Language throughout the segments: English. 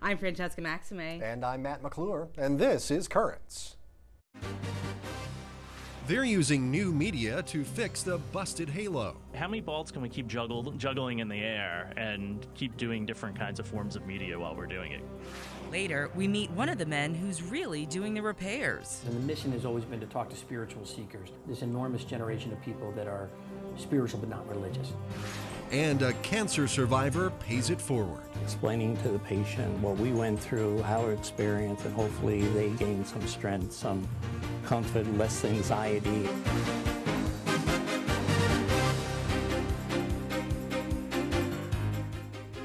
I'm Francesca Maxime. And I'm Matt McClure, and this is Currents. They're using new media to fix the busted halo. How many balls can we keep juggling in the air and keep doing different kinds of forms of media while we're doing it? Later, we meet one of the men who's really doing the repairs. And the mission has always been to talk to spiritual seekers. This enormous generation of people that are spiritual but not religious. And a cancer survivor pays it forward. Explaining to the patient what we went through, our experience, and hopefully they gain some strength, some comfort, less anxiety.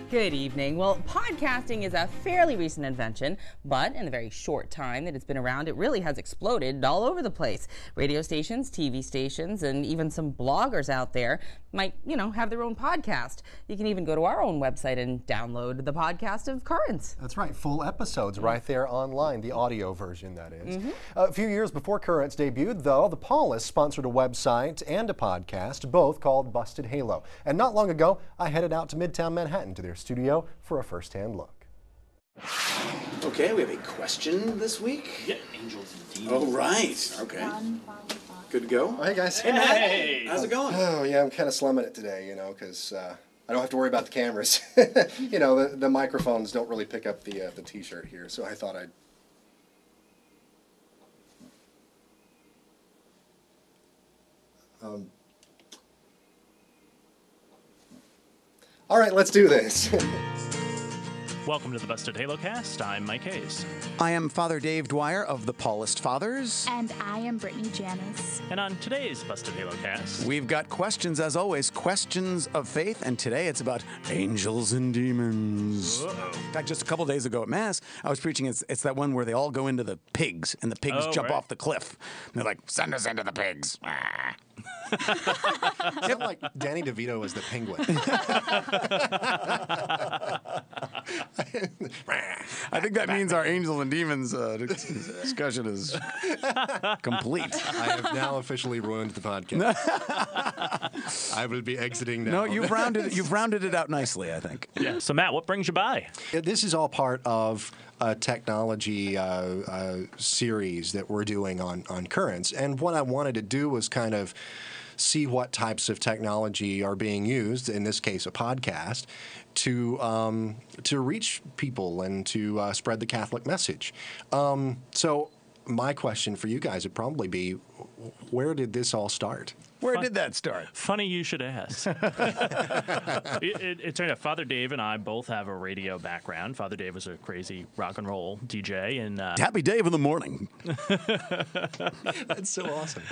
Good evening. Well, podcasting is a fairly recent invention, but in the very short time that it's been around, it really has exploded all over the place. Radio stations, TV stations, and even some bloggers out there might, have their own podcast. You can even go to our own website and download the podcast of Currents. That's right, full episodes right there online, the audio version, that is. A few years before Currents debuted, though, the Paulist sponsored a website and a podcast, both called Busted Halo. And not long ago, I headed out to Midtown Manhattan to their studio for a first-hand look. Okay, we have a question this week. Yeah, Angels and Demons. Oh, right. Okay. Good to go. Oh, hey, guys. Hey, Matt. Hey. How's it going? Oh, yeah, I'm kind of slumming it today, because I don't have to worry about the cameras. The microphones don't really pick up the T-shirt here, so I thought I'd... All right, let's do this. Welcome to the Busted Halo Cast. I'm Mike Hayes. I am Father Dave Dwyer of the Paulist Fathers. And I am Brittany Janis. And on today's Busted Halo Cast, We've got questions, as always, questions of faith, and today it's about angels and demons. Uh-oh. In fact, just a couple days ago at Mass, I was preaching, it's that one where they all go into the pigs, and the pigs jump off the cliff. And they're like, send us into the pigs. Is it like Danny DeVito as the penguin? I think that means our angels and demons discussion is complete. I have now officially ruined the podcast. I will be exiting now. No, you've rounded it out nicely, I think. Yeah. So, Matt, what brings you by? This is all part of a technology series that we're doing on Currents. And what I wanted to do was kind of see what types of technology are being used, in this case a podcast, to reach people and to spread the Catholic message. So my question for you guys would probably be, where did this all start? Where did that start? Funny you should ask. It turned out Father Dave and I both have a radio background. Father Dave was a crazy rock and roll DJ. And Happy Dave in the morning. That's so awesome.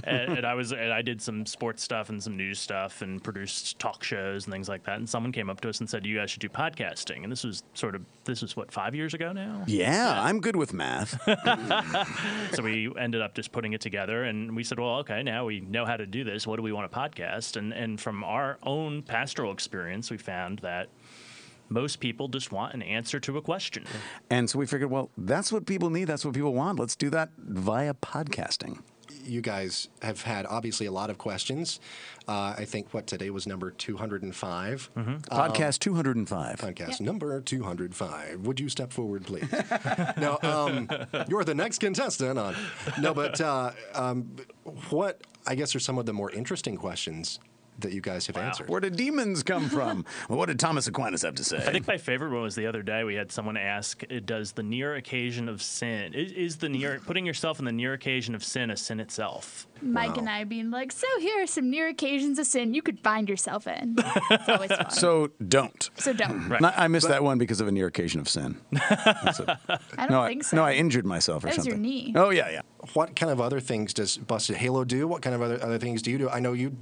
and I did some sports stuff and some news stuff and produced talk shows and things like that. And someone came up to us and said, you guys should do podcasting. And this was what, 5 years ago now? Yeah, I'm good with math. So we ended up just putting it together, and we said, well, okay, now we know how to do this. What do we want to podcast? And from our own pastoral experience, we found that most people just want an answer to a question. And so we figured, well, that's what people need. That's what people want. Let's do that via podcasting. You guys have had, obviously, a lot of questions. I think, today was number 205? Mm-hmm. Podcast 205. Podcast number 205. Would you step forward, please? No, you're the next contestant on. No, but what, I guess, are some of the more interesting questions that you guys have answered? Where did demons come from? Well, what did Thomas Aquinas have to say? I think my favorite one was the other day. We had someone ask, does the near occasion of sin, is the near, putting yourself in the near occasion of sin a sin itself? Mike and I being like, so here are some near occasions of sin you could find yourself in. It's always fun. So don't. So don't. Right. I missed that one because of a near occasion of sin. I don't think so. No, I injured myself or That was something. your knee. Oh, yeah. What kind of other things does Busted Halo do? What kind of other things do you do? I know you,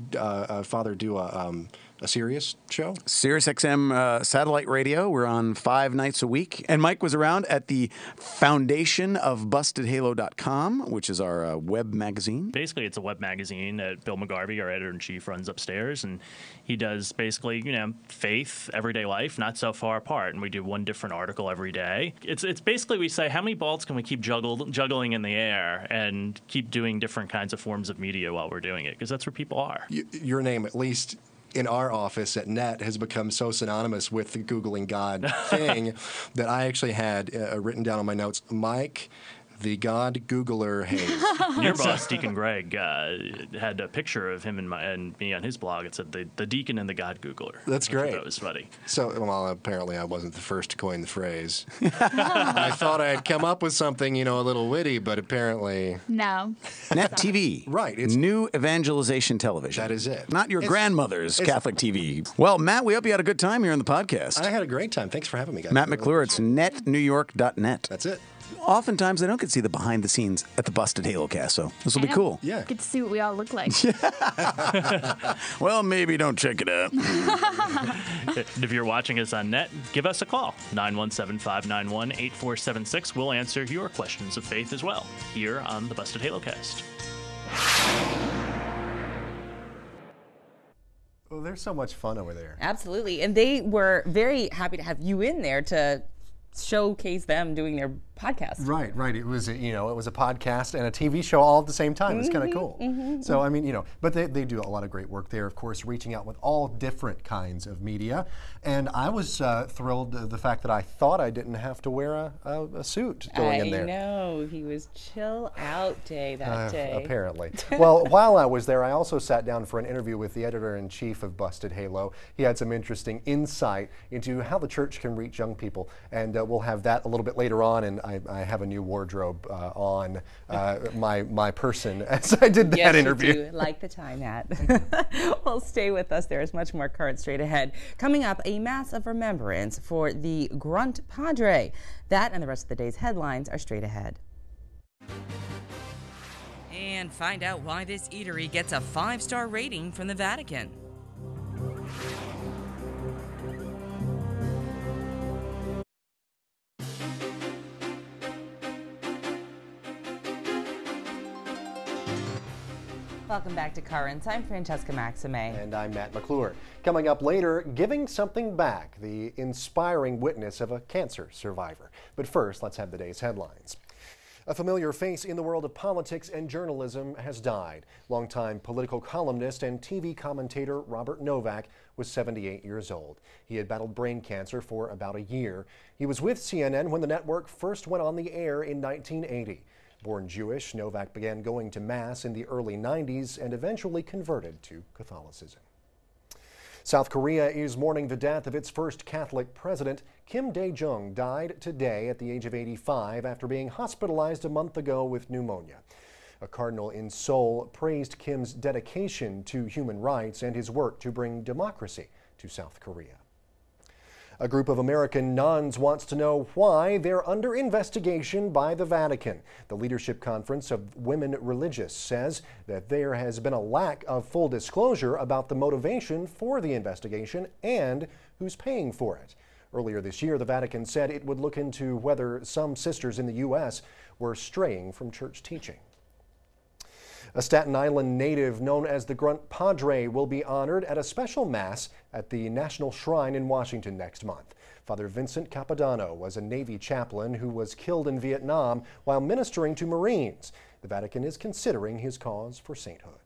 Father, do a Sirius show? Sirius XM satellite radio. We're on 5 nights a week. And Mike was around at the foundation of BustedHalo.com, which is our web magazine. Basically, it's a web magazine that Bill McGarvey, our editor-in-chief, runs upstairs. And he does basically, faith, everyday life, not so far apart. And we do one different article every day. It's basically, we say, how many balls can we keep juggling in the air and keep doing different kinds of forms of media while we're doing it? Because that's where people are. Your name, at least in our office at NET has become so synonymous with the Googling God thing that I actually had written down on my notes, Mike, the God Googler Hayes. Your boss, Deacon Greg, had a picture of him and me on his blog. It said the Deacon and the God Googler. That's great. That was funny. So, well, apparently I wasn't the first to coin the phrase. I thought I had come up with something, a little witty, but apparently... No. Net TV. Right. It's new evangelization television. That is it. Not your grandmother's Catholic TV. Well, Matt, we hope you had a good time here on the podcast. I had a great time. Thanks for having me, guys. Matt McClure, it's netnewyork.net. That's it. Oftentimes, I don't get to see the behind the snes at the Busted Halo cast, so this will be cool. Yeah. Get to see what we all look like. Well, maybe don't check it out. If you're watching us on net, give us a call, 917-591-8476. We'll answer your questions of faith as well, here on the Busted Halo cast. Well, there's so much fun over there. Absolutely. And they were very happy to have you in there to showcase them doing their podcast. Right. It was it was a podcast and a TV show all at the same time. It's kind of cool. So I mean, but they do a lot of great work there, of course, reaching out with all different kinds of media. And I was thrilled the fact that I thought I didn't have to wear a suit going in there. I know. He was chill out day that day. Apparently. Well, while I was there, I also sat down for an interview with the editor-in-chief of Busted Halo. He had some interesting insight into how the church can reach young people, and we'll have that a little bit later on. And I have a new wardrobe on my person as I did that interview. Yes, you do. Like the time, Matt. Well, stay with us. There is much more current straight ahead. Coming up, a mass of remembrance for the Grunt Padre. That and the rest of the day's headlines are straight ahead. And find out why this eatery gets a 5-star rating from the Vatican. Welcome back to Currents. I'm Francesca Maxime. And I'm Matt McClure. Coming up later, giving something back, the inspiring witness of a cancer survivor. But first, let's have the day's headlines. A familiar face in the world of politics and journalism has died. Longtime political columnist and TV commentator Robert Novak was 78 years old. He had battled brain cancer for about a year. He was with CNN when the network first went on the air in 1980. Born Jewish, Novak began going to Mass in the early 90s and eventually converted to Catholicism. South Korea is mourning the death of its first Catholic president. Kim Dae-jung died today at the age of 85 after being hospitalized a month ago with pneumonia. A cardinal in Seoul praised Kim's dedication to human rights and his work to bring democracy to South Korea. A group of American nuns wants to know why they're under investigation by the Vatican. The Leadership Conference of Women Religious says that there has been a lack of full disclosure about the motivation for the investigation and who's paying for it. Earlier this year, the Vatican said it would look into whether some sisters in the U.S. were straying from church teaching. A Staten Island native known as the Grunt Padre will be honored at a special Mass at the National Shrine in Washington next month. Father Vincent Capodanno was a Navy chaplain who was killed in Vietnam while ministering to Marines. The Vatican is considering his cause for sainthood.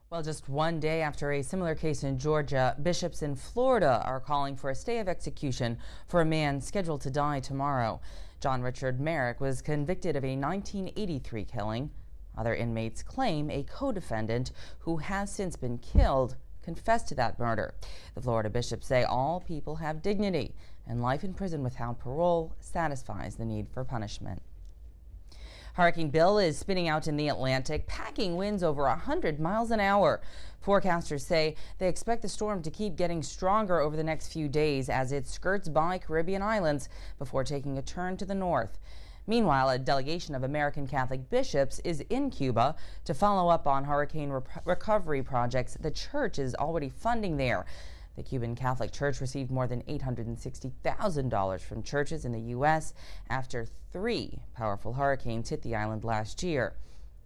Well, just one day after a similar case in Georgia, bishops in Florida are calling for a stay of execution for a man scheduled to die tomorrow. John Richard Merrick was convicted of a 1983 killing. Other inmates claim a co-defendant who has since been killed confessed to that murder. The Florida bishops say all people have dignity, and life in prison without parole satisfies the need for punishment. Hurricane Bill is spinning out in the Atlantic, packing winds over 100 miles an hour. Forecasters say they expect the storm to keep getting stronger over the next few days as it skirts by Caribbean islands before taking a turn to the north. Meanwhile, a delegation of American Catholic bishops is in Cuba to follow up on hurricane recovery projects the church is already funding there. The Cuban Catholic Church received more than $860,000 from churches in the U.S. after 3 powerful hurricanes hit the island last year.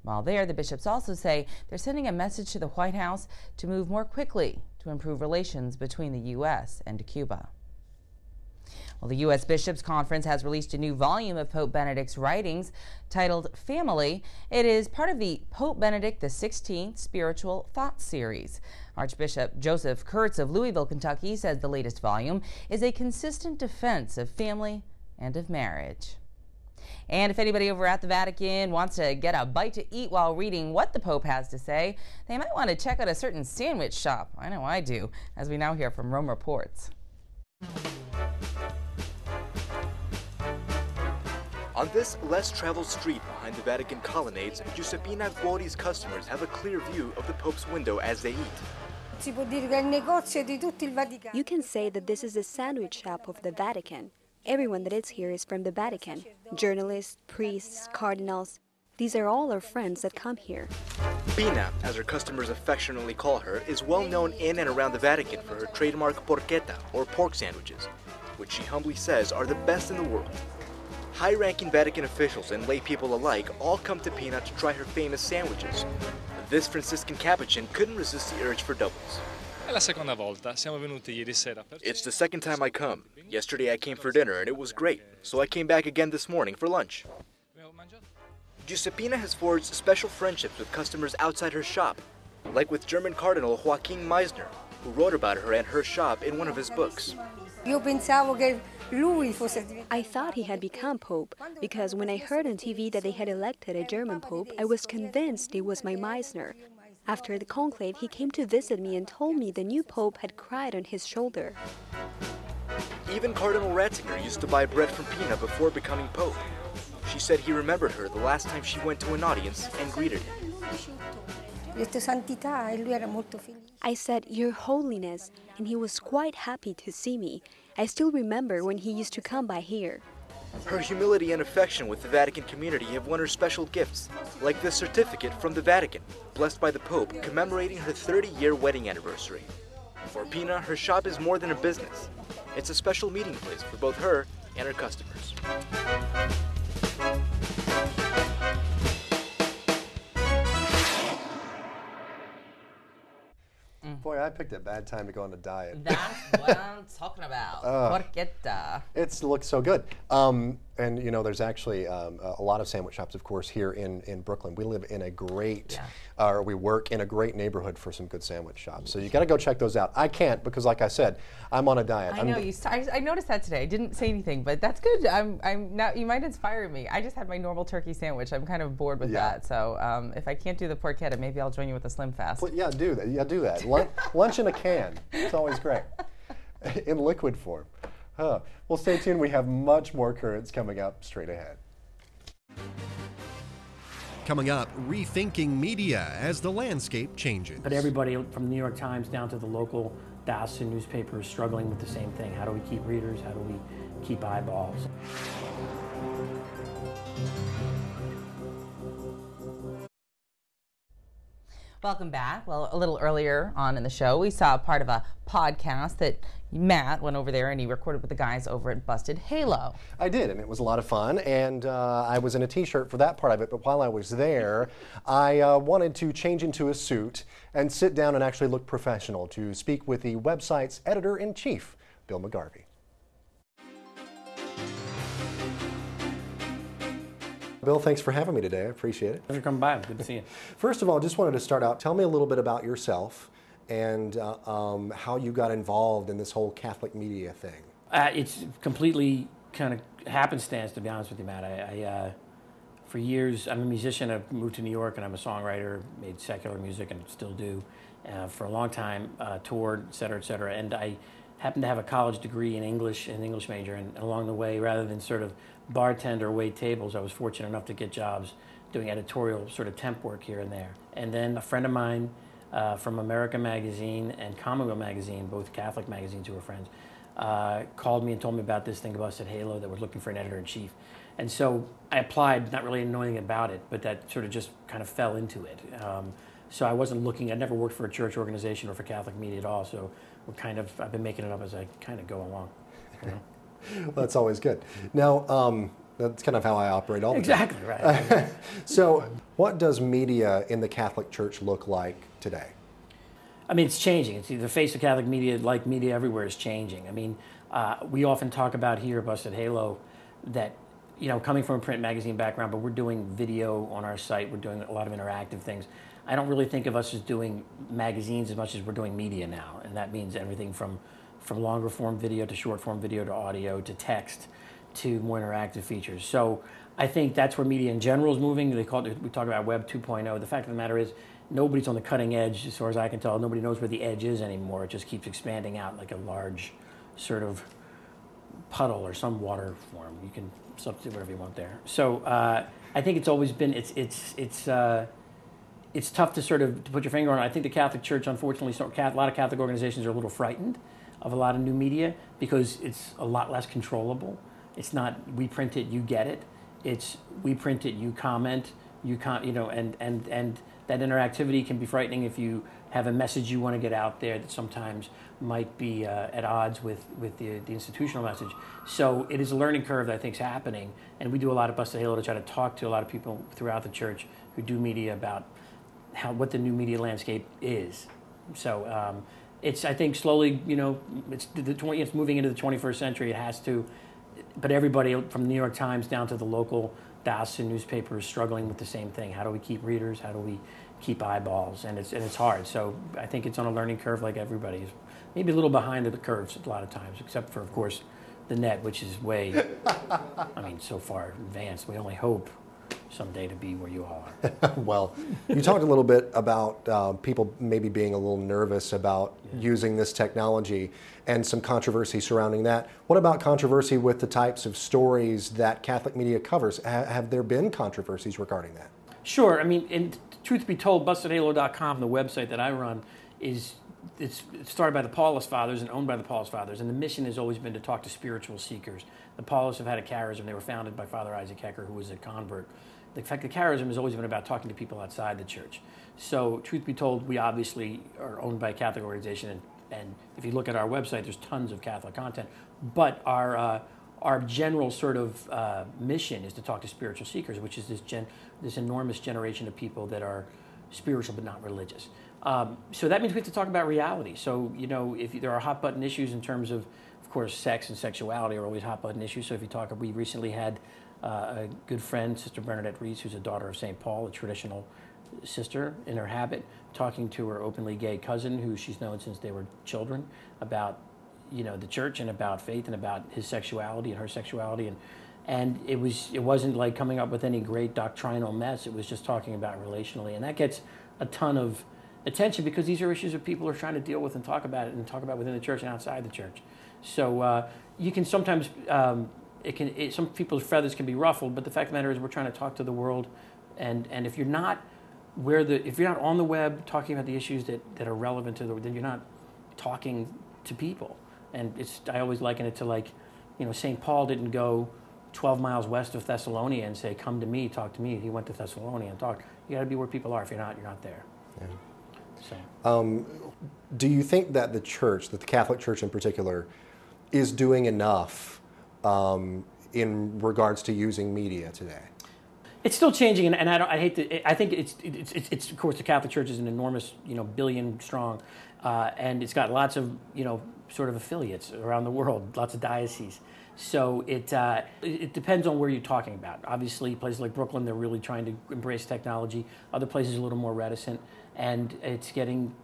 While there, the bishops also say they're sending a message to the White House to move more quickly to improve relations between the U.S. and Cuba. Well, the U.S. Bishops' Conference has released a new volume of Pope Benedict's writings titled Family. It is part of the Pope Benedict XVI Spiritual Thoughts series. Archbishop Joseph Kurtz of Louisville, Kentucky, says the latest volume is a consistent defense of family and of marriage. And if anybody over at the Vatican wants to get a bite to eat while reading what the Pope has to say, they might want to check out a certain sandwich shop. I know I do, as we now hear from Rome Reports. On this less traveled street behind the Vatican colonnades, Giuseppina Guori's customers have a clear view of the Pope's window as they eat. You can say that this is the sandwich shop of the Vatican. Everyone that is here is from the Vatican. Journalists, priests, cardinals. These are all our friends that come here. Pina, as her customers affectionately call her, is well known in and around the Vatican for her trademark porchetta, or pork sandwiches, which she humbly says are the best in the world. High-ranking Vatican officials and lay people alike all come to Pina to try her famous sandwiches. This Franciscan Capuchin couldn't resist the urge for doubles. It's the second time I come. Yesterday I came for dinner and it was great, so I came back again this morning for lunch. Giuseppina has forged special friendships with customers outside her shop, like with German Cardinal Joachim Meisner, who wrote about her and her shop in one of his books. I thought he had become Pope because when I heard on TV that they had elected a German Pope, I was convinced it was my Meisner. After the conclave, he came to visit me and told me the new Pope had cried on his shoulder. Even Cardinal Ratzinger used to buy bread from Pina before becoming Pope. She said he remembered her the last time she went to an audience and greeted him. I said, Your Holiness, and he was quite happy to see me. I still remember when he used to come by here. Her humility and affection with the Vatican community have won her special gifts, like this certificate from the Vatican, blessed by the Pope, commemorating her 30-year wedding anniversary. For Pina, her shop is more than a business. It's a special meeting place for both her and her customers. Boy, I picked a bad time to go on a diet. That's what I'm talking about. Porchetta. It looks so good. And you know, there's actually a lot of sandwich shops, of course, here in Brooklyn. We live in a great, or we work in a great neighborhood for some good sandwich shops. So you got to go check those out. I can't because, like I said, I'm on a diet. I know I noticed that today. I didn't say anything, but that's good. I'm now. You might inspire me. I just had my normal turkey sandwich. I'm kind of bored with that. So if I can't do the porchetta, maybe I'll join you with the Slim Fast. Well, yeah, do that. Yeah, do that. Lunch in a can. It's always great. In liquid form. Well, stay tuned. We have much more currents coming up straight ahead. Coming up, rethinking media as the landscape changes. But everybody from the New York Times down to the local Diocesan newspaper is struggling with the same thing. How do we keep readers? How do we keep eyeballs? Welcome back. Well, a little earlier on in the show, we saw part of a podcast that Matt went over there and he recorded with the guys over at Busted Halo. I did, and it was a lot of fun, and I was in a t-shirt for that part of it, but while I was there, I wanted to change into a suit and sit down and actually look professional to speak with the website's editor-in-chief, Bill McGarvey. Bill, thanks for having me today. I appreciate it. Thanks for coming by. Good to see you. First of all, I just wanted to start out. Tell me a little bit about yourself and how you got involved in this whole Catholic media thing. It's completely kind of happenstance, to be honest with you, Matt. I for years, I'm a musician. I've moved to New York, and I'm a songwriter, made secular music, and still do. For a long time, toured, et cetera, and I happened to have a college degree in English, an English major, and along the way, rather than sort of bartender or wait tables, I was fortunate enough to get jobs doing editorial sort of temp work here and there. And then a friend of mine from America Magazine and Commonwealth Magazine, both Catholic magazines who were friends, called me and told me about this thing Busted Halo that was looking for an editor-in-chief. And so I applied, not really knowing anything about it, but that sort of just kind of fell into it. So I wasn't looking, I'd never worked for a church organization or for Catholic media at all, so I've been making it up as I kind of go along. You know? Well, that's always good. Now, that's kind of how I operate all the time. Exactly, right. So what does media in the Catholic Church look like today? I mean, it's changing. It's the face of Catholic media, like media everywhere, is changing. I mean, we often talk about here at Busted Halo that, you know, coming from a print magazine background, but we're doing video on our site. We're doing a lot of interactive things. I don't really think of us as doing magazines as much as we're doing media now, and that means everything from longer form video to short form video to audio to text to more interactive features. So I think that's where media in general is moving. We talk about Web 2.0. The fact of the matter is, nobody's on the cutting edge, as far as I can tell. Nobody knows where the edge is anymore. It just keeps expanding out like a large sort of puddle or some water form. You can substitute whatever you want there. So I think it's always been, it's tough to sort of to put your finger on it. I think the Catholic Church, unfortunately, a lot of Catholic organizations are a little frightened of a lot of new media because it's a lot less controllable. It's not we print it, you get it. It's we print it, you comment, and that interactivity can be frightening if you have a message you want to get out there that sometimes might be at odds with the institutional message. So it is a learning curve that I think is happening, and we do a lot of Busted Halo to try to talk to a lot of people throughout the church who do media about what the new media landscape is. So it's, I think, slowly, you know, it's moving into the 21st century. It has to, but everybody from the New York Times down to the local diocesan newspaper is struggling with the same thing. How do we keep readers? How do we keep eyeballs? And it's hard. So I think it's on a learning curve like everybody is. Maybe a little behind the curves a lot of times, except for, of course, the net, which is way, I mean, so far advanced. We only hope someday to be where you all are. Well, you talked a little bit about people maybe being a little nervous about using this technology and some controversy surrounding that. What about controversy with the types of stories that Catholic media covers? Have there been controversies regarding that? Sure. I mean, and truth be told, BustedHalo.com, the website that I run, it's started by the Paulist Fathers and owned by the Paulist Fathers, and the mission has always been to talk to spiritual seekers. The Paulists have had a charism. They were founded by Father Isaac Hecker, who was a convert. The fact, the charism has always been about talking to people outside the church. So, truth be told, we obviously are owned by a Catholic organization, and if you look at our website, there's tons of Catholic content. But our general sort of mission is to talk to spiritual seekers, which is this enormous generation of people that are spiritual but not religious. So that means we have to talk about reality. So, you know, if there are hot button issues in terms of course, sex and sexuality are always hot button issues. So if you talk, we recently had a good friend, Sister Bernadette Reese, who's a daughter of St. Paul, a traditional sister in her habit, talking to her openly gay cousin, who she's known since they were children, about, you know, the church and about faith and about his sexuality and her sexuality. And it wasn't like coming up with any great doctrinal mess. It was just talking about relationally. And that gets a ton of attention because these are issues that people are trying to deal with and talk about it and talk about within the church and outside the church. So you can sometimes, some people's feathers can be ruffled, but the fact of the matter is we're trying to talk to the world. And if you're not if you're not on the web talking about the issues that are relevant to then you're not talking to people. And I always liken it to, like, you know, St. Paul didn't go 12 miles west of Thessalonica and say, come to me, talk to me. He went to Thessalonica and talked. You got to be where people are. If you're not there. Yeah. So. Do you think that the church, that the Catholic Church in particular, is doing enough in regards to using media today? It's still changing, and I think it's of course the Catholic Church is an enormous, you know, billion strong, and it's got lots of, you know, sort of affiliates around the world, lots of dioceses. So it depends on where you're talking about. Obviously, places like Brooklyn, they're really trying to embrace technology. Other places are a little more reticent, and it's getting.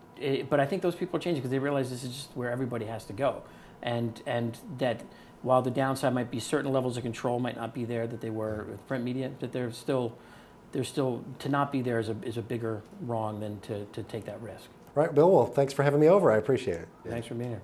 But I think those people are changing because they realize this is just where everybody has to go, and that while the downside might be certain levels of control might not be there that they were with print media, that they're still to not be there is a bigger wrong than to take that risk. Right, Bill. Well, thanks for having me over. I appreciate it. Thanks for being here.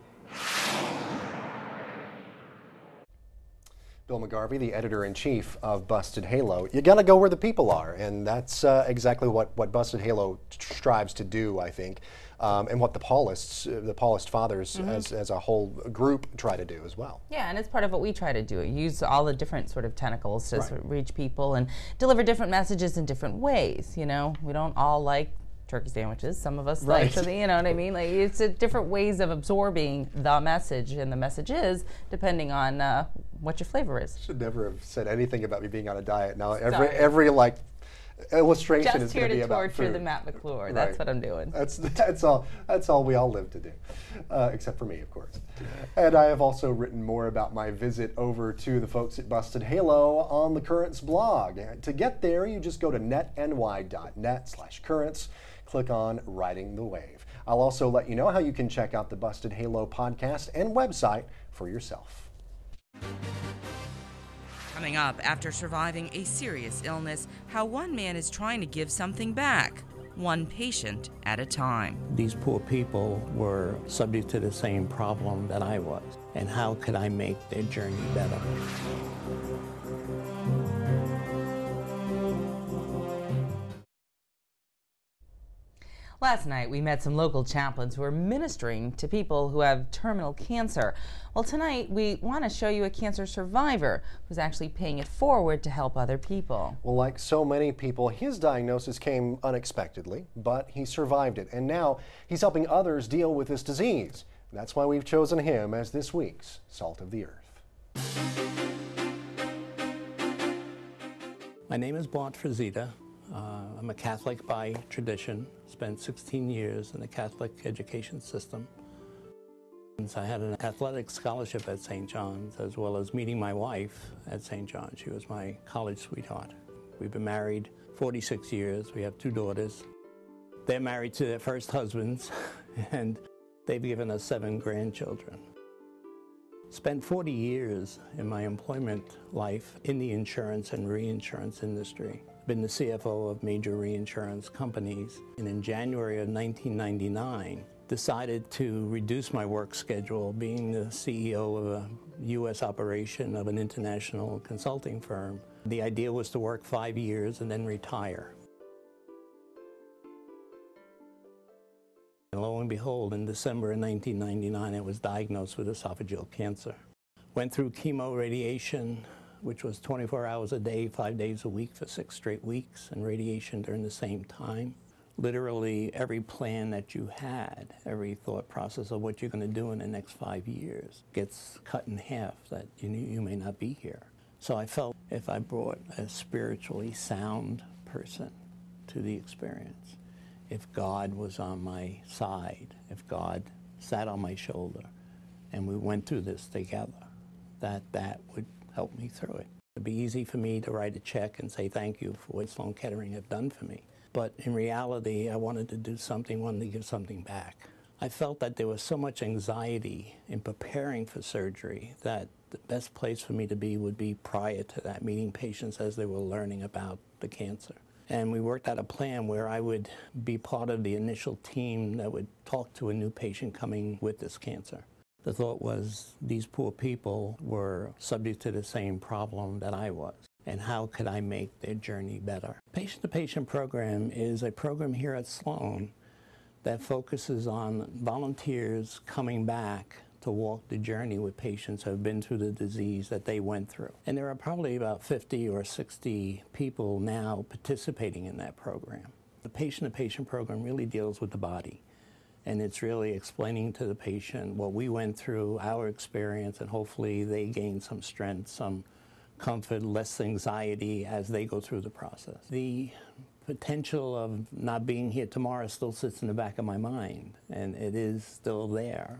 Bill McGarvey, the editor-in-chief of Busted Halo. You got to go where the people are, and that's exactly what Busted Halo strives to do, I think, and what the Paulist Fathers as a whole group try to do as well. Yeah, and it's part of what we try to do. Use all the different sort of tentacles to sort of reach people and deliver different messages in different ways. You know, we don't all like turkey sandwiches. Some of us like, so you know what I mean? Like, it's different ways of absorbing the message and the messages depending on what your flavor is. Should never have said anything about me being on a diet. Now every like illustration Just is here going to be to about torture food. the Matt McClure. That's Right. what I'm doing. That's all we all live to do, except for me, of course. And I have also written more about my visit over to the folks at Busted Halo on the Currents blog. And to get there, you just go to netny.net/currents, click on Riding the Wave. I'll also let you know how you can check out the Busted Halo podcast and website for yourself. Coming up, after surviving a serious illness, how one man is trying to give something back, one patient at a time. These poor people were subject to the same problem that I was, and how could I make their journey better? Last night, we met some local chaplains who are ministering to people who have terminal cancer. Well, tonight, we want to show you a cancer survivor who's actually paying it forward to help other people. Well, like so many people, his diagnosis came unexpectedly, but he survived it, and now he's helping others deal with this disease. That's why we've chosen him as this week's Salt of the Earth. My name is Bart Frazita. I'm a Catholic by tradition, spent 16 years in the Catholic education system. I had an athletic scholarship at St. John's, as well as meeting my wife at St. John's. She was my college sweetheart. We've been married 46 years. We have 2 daughters. They're married to their first husbands, and they've given us 7 grandchildren. Spent 40 years in my employment life in the insurance and reinsurance industry. Been the CFO of major reinsurance companies, and in January of 1999 decided to reduce my work schedule, being the CEO of a U.S. operation of an international consulting firm. The idea was to work 5 years and then retire. And lo and behold, in December of 1999, I was diagnosed with esophageal cancer. Went through chemo radiation, which was 24 hours a day, 5 days a week for 6 straight weeks, and radiation during the same time. Literally every plan that you had, every thought process of what you're going to do in the next 5 years gets cut in half, that you may not be here. So I felt if I brought a spiritually sound person to the experience, if God was on my side, if God sat on my shoulder, and we went through this together, that would help me through it. It'd be easy for me to write a check and say thank you for what Sloan Kettering have done for me. But in reality, I wanted to do something, wanted to give something back. I felt that there was so much anxiety in preparing for surgery that the best place for me to be would be prior to that, meeting patients as they were learning about the cancer. And we worked out a plan where I would be part of the initial team that would talk to a new patient coming with this cancer. The thought was these poor people were subject to the same problem that I was, and how could I make their journey better? Patient-to-Patient program is a program here at Sloan that focuses on volunteers coming back to walk the journey with patients who have been through the disease that they went through. And there are probably about 50 or 60 people now participating in that program. The Patient-to-Patient program really deals with the body. And it's really explaining to the patient what we went through, our experience, and hopefully they gain some strength, some comfort, less anxiety as they go through the process. The potential of not being here tomorrow still sits in the back of my mind, and it is still there.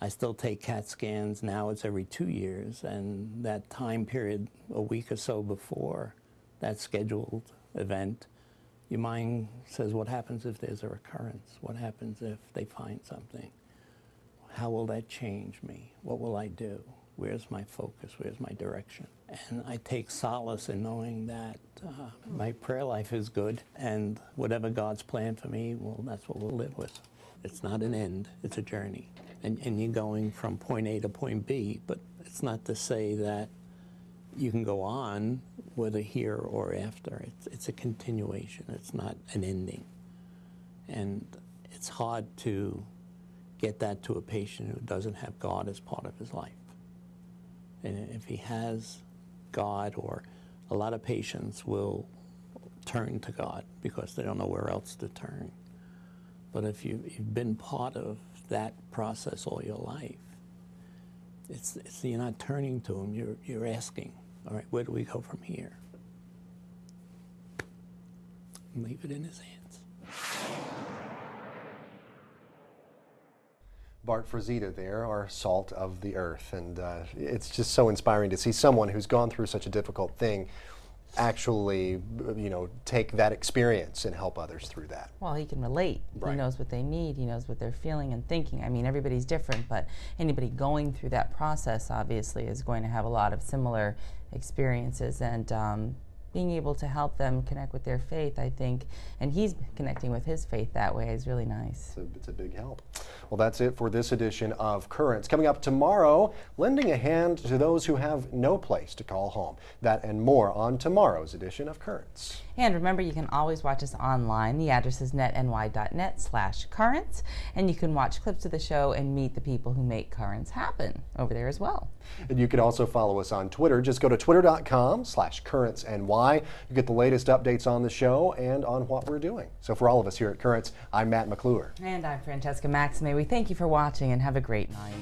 I still take CAT scans. Now it's every 2 years, and that time period, a week or so before that scheduled event, your mind says, what happens if there's a recurrence? What happens if they find something? How will that change me? What will I do? Where's my focus? Where's my direction? And I take solace in knowing that my prayer life is good, and whatever God's plan for me, well, that's what we'll live with. It's not an end, it's a journey. And you're going from point A to point B, but it's not to say that you can go on, whether here or after. It's a continuation. It's not an ending. And it's hard to get that to a patient who doesn't have God as part of his life. And if he has God, or a lot of patients will turn to God because they don't know where else to turn. But if you've been part of that process all your life, you're not turning to him, you're asking, all right, where do we go from here? and leave it in his hands. Bart Frazetta there, our salt of the earth. And it's just so inspiring to see someone who's gone through such a difficult thing actually, take that experience and help others through that. Well, he can relate. Right. He knows what they need. He knows what they're feeling and thinking. I mean, everybody's different, but anybody going through that process obviously is going to have a lot of similar experiences, and being able to help them connect with their faith, I think, and he's connecting with his faith that way is really nice. It's a big help. Well, that's it for this edition of Currents. Coming up tomorrow, lending a hand to those who have no place to call home. That and more on tomorrow's edition of Currents. And remember, you can always watch us online. The address is netny.net/currents, and you can watch clips of the show and meet the people who make Currents happen over there as well. And you can also follow us on Twitter. Just go to twitter.com/currentsny. You get the latest updates on the show and on what we're doing. So for all of us here at Currents, I'm Matt McClure. And I'm Francesca Maxime. We thank you for watching and have a great night.